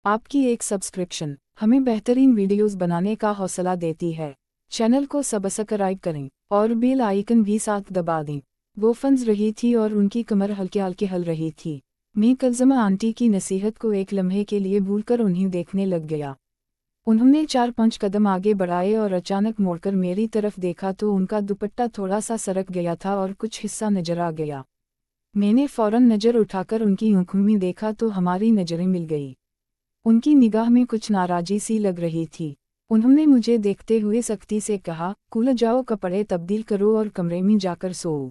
आपकी एक सब्सक्रिप्शन हमें बेहतरीन वीडियोस बनाने का हौसला देती है। चैनल को सब्सक्राइब करें और बेल आइकन भी साथ दबा दें। वो फंस रही थी और उनकी कमर हल्के हल्के हिल रही थी। मैं कलज़मा आंटी की नसीहत को एक लम्हे के लिए भूलकर उन्हें देखने लग गया। उन्होंने 4-5 कदम आगे बढ़ाए और अचानक मुड़कर मेरी तरफ देखा तो उनका दुपट्टा थोड़ा सा सरक गया था और कुछ हिस्सा नजर आ गया। मैंने फौरन नज़र उठाकर उनकी आंखों में देखा तो हमारी नज़रें मिल गई। उनकी निगाह में कुछ नाराज़ी सी लग रही थी। उन्होंने मुझे देखते हुए सख्ती से कहा, कूल जाओ, कपड़े तब्दील करो और कमरे में जाकर सोओ।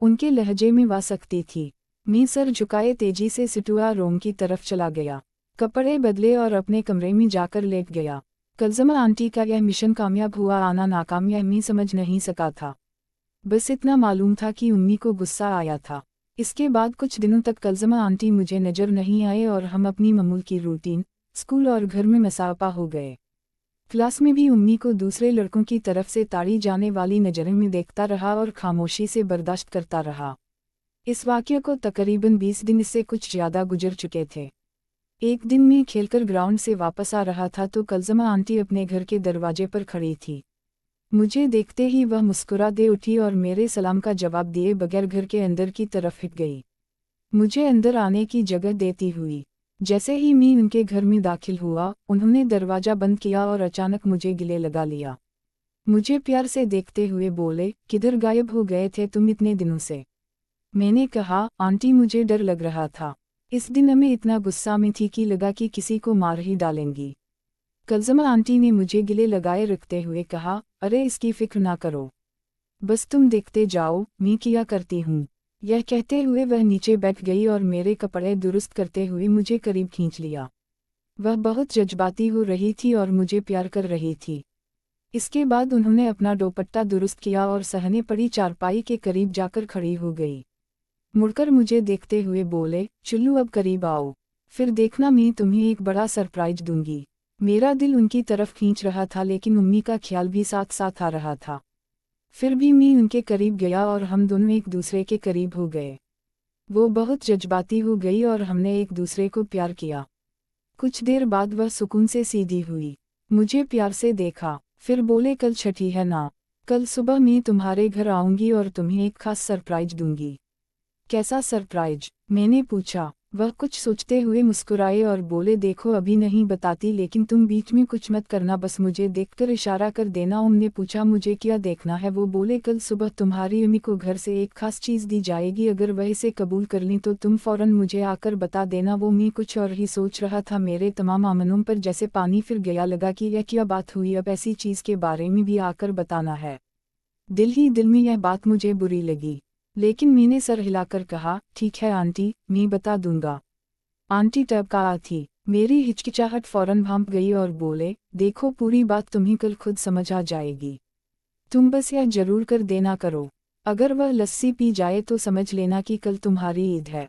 उनके लहजे में वह सख्ती थी। मैं सर झुकाए तेजी से सिटुआ रूम की तरफ चला गया, कपड़े बदले और अपने कमरे में जाकर लेट गया। कलज़मा आंटी का यह मिशन कामयाब हुआ आना नाकाम यह मैं समझ नहीं सका था। बस इतना मालूम था कि उम्मी को गुस्सा आया था। इसके बाद कुछ दिनों तक कलज़मा आंटी मुझे नज़र नहीं आए और हम अपनी मामूल की रूटीन, स्कूल और घर में मसापा हो गए। क्लास में भी उम्मी को दूसरे लड़कों की तरफ से ताड़ी जाने वाली नज़रों में देखता रहा और खामोशी से बर्दाश्त करता रहा। इस वाक़ये को तकरीबन 20 दिन इससे कुछ ज़्यादा गुजर चुके थे। एक दिन मैं खेलकर ग्राउंड से वापस आ रहा था तो कलज़मा आंटी अपने घर के दरवाजे पर खड़ी थी। मुझे देखते ही वह मुस्कुरा दे उठी और मेरे सलाम का जवाब दिए बगैर घर के अंदर की तरफ हिट गई, मुझे अंदर आने की जगह देती हुई। जैसे ही मैं उनके घर में दाखिल हुआ, उन्होंने दरवाज़ा बंद किया और अचानक मुझे गले लगा लिया। मुझे प्यार से देखते हुए बोले, किधर गायब हो गए थे तुम इतने दिनों से? मैंने कहा, आंटी मुझे डर लग रहा था। इस दिन मैं इतना गुस्सा में थी कि लगा कि किसी को मार ही डालेंगी। कलज़मा आंटी ने मुझे गले लगाए रखते हुए कहा, अरे इसकी फिक्र ना करो, बस तुम देखते जाओ, मैं किया करती हूँ। यह कहते हुए वह नीचे बैठ गई और मेरे कपड़े दुरुस्त करते हुए मुझे करीब खींच लिया। वह बहुत जज्बाती हो रही थी और मुझे प्यार कर रही थी। इसके बाद उन्होंने अपना दुपट्टा दुरुस्त किया और सहने पड़ी चारपाई के करीब जाकर खड़ी हो गई। मुड़कर मुझे देखते हुए बोले, चुल्लू अब करीब आओ, फिर देखना मैं तुम्हें एक बड़ा सरप्राइज दूंगी। मेरा दिल उनकी तरफ खींच रहा था लेकिन उम्मी का ख्याल भी साथ साथ आ रहा था। फिर भी मैं उनके करीब गया और हम दोनों एक दूसरे के करीब हो गए। वो बहुत जज्बाती हो गई और हमने एक दूसरे को प्यार किया। कुछ देर बाद वह सुकून से सीधी हुई, मुझे प्यार से देखा, फिर बोले, कल छठी है ना, कल सुबह मैं तुम्हारे घर आऊंगी और तुम्हें एक खास सरप्राइज दूंगी। कैसा सरप्राइज? मैंने पूछा। वह कुछ सोचते हुए मुस्कुराए और बोले, देखो अभी नहीं बताती लेकिन तुम बीच में कुछ मत करना, बस मुझे देखकर इशारा कर देना। उनने पूछा, मुझे क्या देखना है? वो बोले, कल सुबह तुम्हारी अम्मी को घर से एक खास चीज़ दी जाएगी, अगर वह इसे कबूल कर ली तो तुम फ़ौरन मुझे आकर बता देना। वो मैं कुछ और ही सोच रहा था, मेरे तमाम आमनों पर जैसे पानी फिर गया, लगा कि यह क्या बात हुई, अब ऐसी चीज़ के बारे में भी आकर बताना है। दिल ही दिल में यह बात मुझे बुरी लगी, लेकिन मैंने सर हिलाकर कहा, ठीक है आंटी, मैं बता दूंगा। आंटी टपका थी। मेरी हिचकिचाहट फौरन भांप गई और बोले, देखो पूरी बात तुम्हें कल खुद समझ आ जाएगी। तुम बस यह जरूर कर देना करो, अगर वह लस्सी पी जाए तो समझ लेना कि कल तुम्हारी ईद है,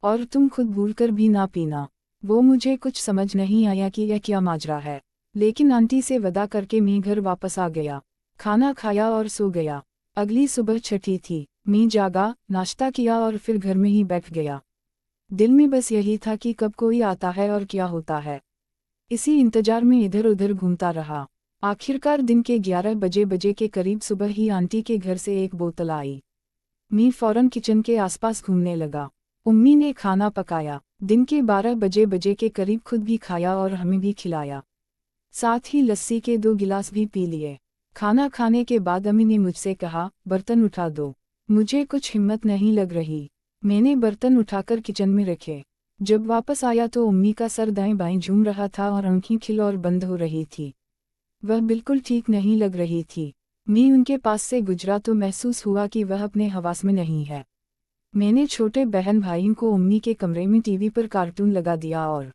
और तुम खुद भूलकर भी ना पीना। वो मुझे कुछ समझ नहीं आया कि यह क्या माजरा है, लेकिन आंटी से विदा करके मैं घर वापस आ गया, खाना खाया और सो गया। अगली सुबह छठी थी। मैं जागा, नाश्ता किया और फिर घर में ही बैठ गया। दिल में बस यही था कि कब कोई आता है और क्या होता है। इसी इंतजार में इधर उधर घूमता रहा। आखिरकार दिन के 11 बजे के करीब सुबह ही आंटी के घर से एक बोतल आई। मैं फौरन किचन के आसपास घूमने लगा। उम्मी ने खाना पकाया। दिन के 12 बजे के करीब खुद भी खाया और हमें भी खिलाया, साथ ही लस्सी के 2 गिलास भी पी लिए। खाना खाने के बाद अम्मी ने मुझसे कहा, बर्तन उठा दो। मुझे कुछ हिम्मत नहीं लग रही। मैंने बर्तन उठाकर किचन में रखे। जब वापस आया तो उम्मी का सर दाएं बाएं झूम रहा था और आंखें खिल और बंद हो रही थी। वह बिल्कुल ठीक नहीं लग रही थी। मैं उनके पास से गुजरा तो महसूस हुआ कि वह अपने हवास में नहीं है। मैंने छोटे बहन भाई को उम्मी के कमरे में टीवी पर कार्टून लगा दिया और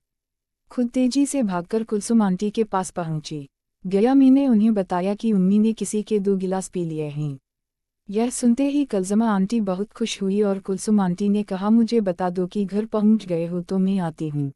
खुद तेजी से भागकर कुलसुम आंटी के पास पहुंची। गया मैंने उन्हें बताया कि उम्मी ने किसी के 2 गिलास पी लिए हैं। यह सुनते ही कलज़मा आंटी बहुत खुश हुई और कुलसुम आंटी ने कहा, मुझे बता दो कि घर पहुंच गए हो तो मैं आती हूँ।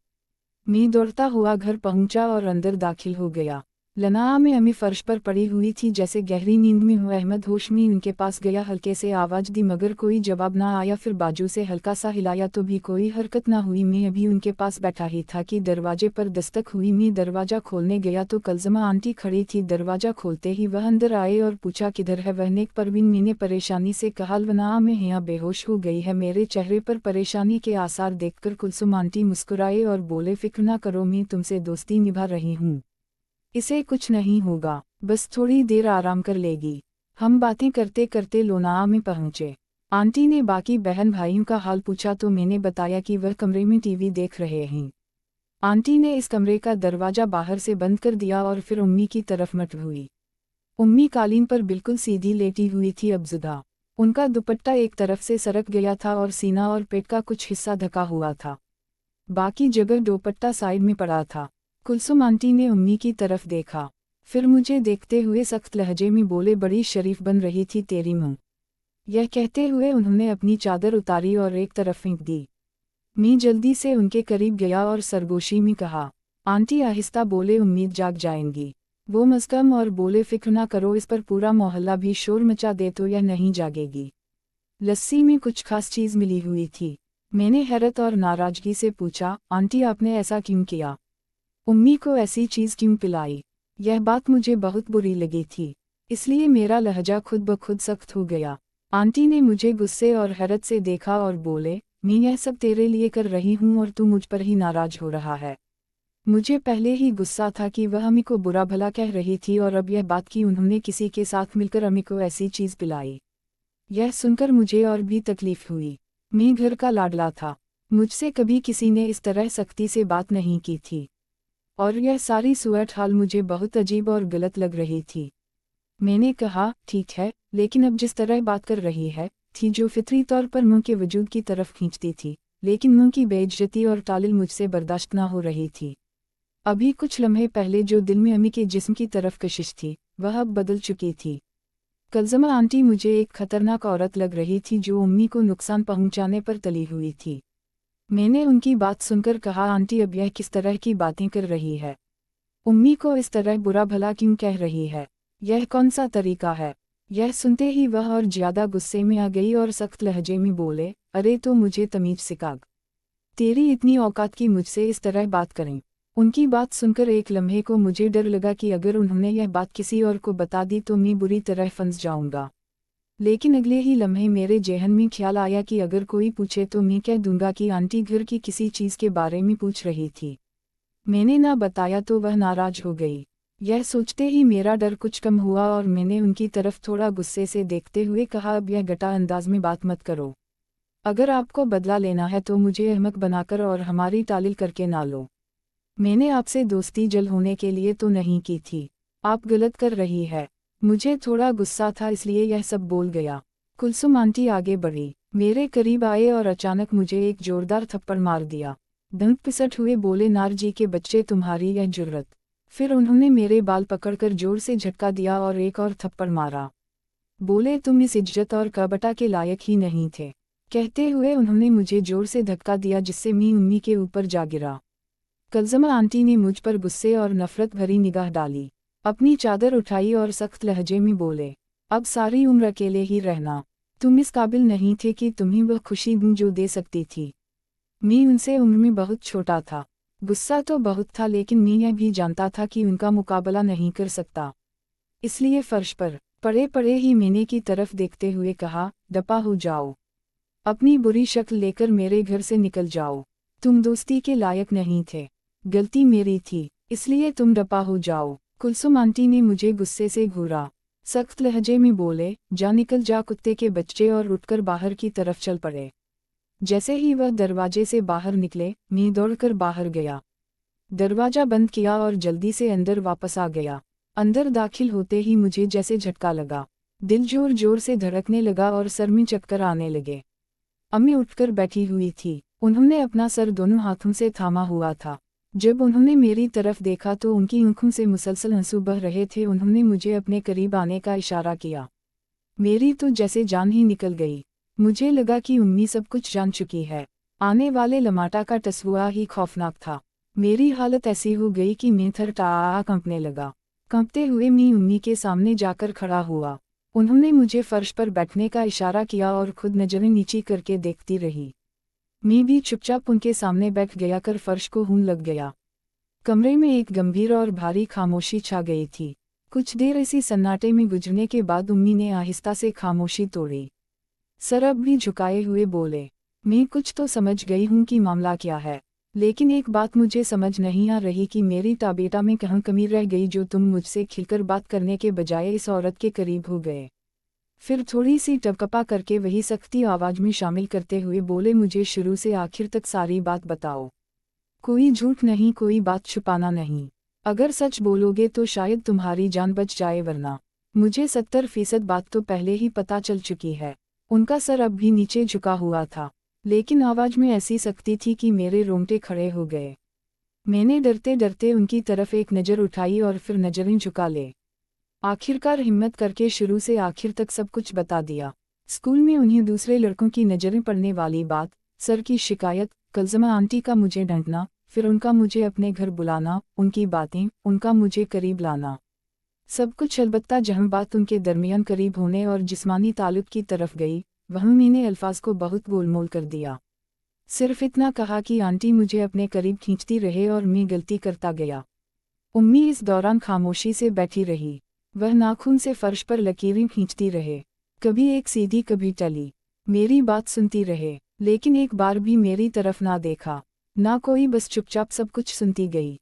मैं दौड़ता हुआ घर पहुंचा और अंदर दाखिल हो गया। लनाआ में अम्मी फर्श पर पड़ी हुई थी जैसे गहरी नींद में हो। अहमद होश में उनके पास गया, हल्के से आवाज़ दी मगर कोई जवाब ना आया। फिर बाजू से हल्का सा हिलाया तो भी कोई हरकत ना हुई। मैं अभी उनके पास बैठा ही था कि दरवाजे पर दस्तक हुई। मैं दरवाज़ा खोलने गया तो कलजमा आंटी खड़ी थी। दरवाज़ा खोलते ही वह अंदर आए और पूछा किधर है वह नेक परवीन। मैंने परेशानी से कहा लनाआ में यहाँ बेहोश हो गई है। मेरे चेहरे पर परेशानी के आसार देखकर कुलसुम आंटी मुस्कुराए और बोले फिक्र ना करो, मैं तुमसे दोस्ती निभा रही हूँ, इसे कुछ नहीं होगा, बस थोड़ी देर आराम कर लेगी। हम बातें करते करते लोनाआ में पहुंचे। आंटी ने बाकी बहन भाइयों का हाल पूछा तो मैंने बताया कि वह कमरे में टीवी देख रहे हैं। आंटी ने इस कमरे का दरवाज़ा बाहर से बंद कर दिया और फिर उम्मी की तरफ मट हुई। उम्मी कालीन पर बिल्कुल सीधी लेटी हुई थी अबजुदा। उनका दुपट्टा एक तरफ से सरक गया था और सीना और पेट का कुछ हिस्सा ढका हुआ था, बाकी जगह दुपट्टा साइड में पड़ा था। कुलसुम आंटी ने उम्मी की तरफ देखा, फिर मुझे देखते हुए सख्त लहजे में बोले बड़ी शरीफ बन रही थी तेरी मुँह। यह कहते हुए उन्होंने अपनी चादर उतारी और एक तरफ फेंक दी। मैं जल्दी से उनके करीब गया और सरगोशी में कहा। आंटी आहिस्ता बोले उम्मीद जाग जाएंगी। वो मुस्कुराए और बोले फिक्र ना करो, इस पर पूरा मोहल्ला भी शोर मचा दे तो यह नहीं जागेगी। लस्सी में कुछ खास चीज़ मिली हुई थी। मैंने हैरत और नाराजगी से पूछा आंटी आपने ऐसा क्यों किया, उम्मी को ऐसी चीज़ क्यों पिलाई। यह बात मुझे बहुत बुरी लगी थी, इसलिए मेरा लहजा खुद ब खुद सख्त हो गया। आंटी ने मुझे गुस्से और हैरत से देखा और बोले मैं यह सब तेरे लिए कर रही हूँ और तू मुझ पर ही नाराज हो रहा है। मुझे पहले ही गुस्सा था कि वह अम्मी को बुरा भला कह रही थी और अब यह बात कि उन्होंने किसी के साथ मिलकर अम्मी को ऐसी चीज़ पिलाई। यह सुनकर मुझे और भी तकलीफ हुई। मैं घर का लाडला था, मुझसे कभी किसी ने इस तरह सख्ती से बात नहीं की थी और यह सारी सूरत हाल मुझे बहुत अजीब और गलत लग रही थी। मैंने कहा ठीक है, लेकिन अब जिस तरह बात कर रही है थी जो फितरी तौर पर मुँह के वजूद की तरफ खींचती थी, लेकिन मुँह की बेइज्जती और तालिल मुझसे बर्दाश्त ना हो रही थी। अभी कुछ लम्हे पहले जो दिल में अम्मी के जिस्म की तरफ कशिश थी वह अब बदल चुकी थी। कलजमा आंटी मुझे एक खतरनाक औरत लग रही थी जो उम्मी को नुकसान पहुंचाने पर तली हुई थी। मैंने उनकी बात सुनकर कहा आंटी अब यह किस तरह की बातें कर रही है, उम्मी को इस तरह बुरा भला क्यों कह रही है, यह कौन सा तरीका है। यह सुनते ही वह और ज्यादा गुस्से में आ गई और सख्त लहजे में बोले अरे तो मुझे तमीज सिखा, तेरी इतनी औकात की मुझसे इस तरह बात करें। उनकी बात सुनकर एक लम्हे को मुझे डर लगा कि अगर उन्होंने यह बात किसी और को बता दी तो मैं बुरी तरह फंस जाऊंगा। लेकिन अगले ही लम्हे मेरे जेहन में ख्याल आया कि अगर कोई पूछे तो मैं कह दूंगा कि आंटी घर की किसी चीज़ के बारे में पूछ रही थी। मैंने ना बताया तो वह नाराज हो गई। यह सोचते ही मेरा डर कुछ कम हुआ और मैंने उनकी तरफ थोड़ा गुस्से से देखते हुए कहा अब यह घटा अंदाज में बात मत करो। अगर आपको बदला लेना है तो मुझे अहमक बनाकर और हमारी तालील करके ना लो। मैंने आपसे दोस्ती जल होने के लिए तो नहीं की थी, आप गलत कर रही है। मुझे थोड़ा गुस्सा था इसलिए यह सब बोल गया। कुलसुम आंटी आगे बढ़ी, मेरे करीब आए और अचानक मुझे एक जोरदार थप्पड़ मार दिया। दंत पिसट हुए बोले नार जी के बच्चे तुम्हारी यह जुर्रत। फिर उन्होंने मेरे बाल पकड़कर जोर से झटका दिया और एक और थप्पड़ मारा। बोले तुम इस इज्जत और कबटा के लायक ही नहीं थे। कहते हुए उन्होंने मुझे जोर से धक्का दिया जिससे मैं उम्मी के ऊपर जा गिरा। कलजमा आंटी ने मुझ पर गुस्से और नफरत भरी निगाह डाली, अपनी चादर उठाई और सख्त लहजे में बोले अब सारी उम्र अकेले ही रहना, तुम इस काबिल नहीं थे कि तुम्हें वह खुशी दूं जो दे सकती थी। मैं उनसे उम्र में बहुत छोटा था, गुस्सा तो बहुत था लेकिन मैं यह भी जानता था कि उनका मुकाबला नहीं कर सकता। इसलिए फर्श पर पड़े पड़े ही मैंने की तरफ देखते हुए कहा दपा हो जाओ, अपनी बुरी शक्ल लेकर मेरे घर से निकल जाओ। तुम दोस्ती के लायक नहीं थे, गलती मेरी थी, इसलिए तुम दपा हो जाओ। कुलसुम आंटी ने मुझे गुस्से से घूरा, सख्त लहजे में बोले जा निकल जा कुत्ते के बच्चे, और उठकर बाहर की तरफ चल पड़े। जैसे ही वह दरवाजे से बाहर निकले मैं दौड़कर बाहर गया, दरवाजा बंद किया और जल्दी से अंदर वापस आ गया। अंदर दाखिल होते ही मुझे जैसे झटका लगा, दिल जोर जोर से धड़कने लगा और सर में चक्कर आने लगे। अम्मी उठकर बैठी हुई थी, उन्होंने अपना सर दोनों हाथों से थामा हुआ था। जब उन्होंने मेरी तरफ देखा तो उनकी आंखों से मुसलसल आंसू बह रहे थे। उन्होंने मुझे अपने करीब आने का इशारा किया। मेरी तो जैसे जान ही निकल गई, मुझे लगा कि उम्मी सब कुछ जान चुकी है। आने वाले लमाटा का तस्वुरा ही खौफनाक था। मेरी हालत ऐसी हो गई कि मैं थर-थरा कांपने लगा। कांपते हुए मी उम्मी के सामने जाकर खड़ा हुआ। उन्होंने मुझे फर्श पर बैठने का इशारा किया और खुद नजरें नीची करके देखती रही। मी भी चुपचाप उनके सामने बैठ गया कर फर्श को खून लग गया। कमरे में एक गंभीर और भारी खामोशी छा गई थी। कुछ देर इसी सन्नाटे में गुजरने के बाद उम्मी ने आहिस्ता से खामोशी तोड़ी। सर अब भी झुकाए हुए बोले, मैं कुछ तो समझ गई हूँ कि मामला क्या है, लेकिन एक बात मुझे समझ नहीं आ रही कि मेरी बेटा में कहाँ कमी रह गई जो तुम मुझसे खिलकर बात करने के बजाय इस औरत के करीब हो गए। फिर थोड़ी सी टपकपा करके वही सख्ती आवाज में शामिल करते हुए बोले, मुझे शुरू से आखिर तक सारी बात बताओ। कोई झूठ नहीं, कोई बात छुपाना नहीं। अगर सच बोलोगे तो शायद तुम्हारी जान बच जाए, वरना मुझे 70% बात तो पहले ही पता चल चुकी है। उनका सर अब भी नीचे झुका हुआ था, लेकिन आवाज में ऐसी सख्ती थी कि मेरे रोंगटे खड़े हो गए। मैंने डरते डरते उनकी तरफ एक नज़र उठाई और फिर नजरें झुका ले। आखिरकार हिम्मत करके शुरू से आखिर तक सब कुछ बता दिया। स्कूल में उन्हें दूसरे लड़कों की नज़रें पड़ने वाली बात, सर की शिकायत, कलजमा आंटी का मुझे डांटना, फिर उनका मुझे अपने घर बुलाना, उनकी बातें, उनका मुझे करीब लाना, सब कुछ। अलबत्ता जहाँ बात उनके दरमियान करीब होने और जिस्मानी ताल्लुक की तरफ गई, वहाँ मैंने अल्फाज को बहुत गोलमोल कर दिया। सिर्फ इतना कहा कि आंटी मुझे अपने करीब खींचती रहे और मैं गलती करता गया। उम्मी इस दौरान खामोशी से बैठी रही। वह नाखून से फर्श पर लकीरें खींचती रहे, कभी एक सीधी कभी टली। मेरी बात सुनती रहे, लेकिन एक बार भी मेरी तरफ ना देखा, ना कोई, बस चुपचाप सब कुछ सुनती गई।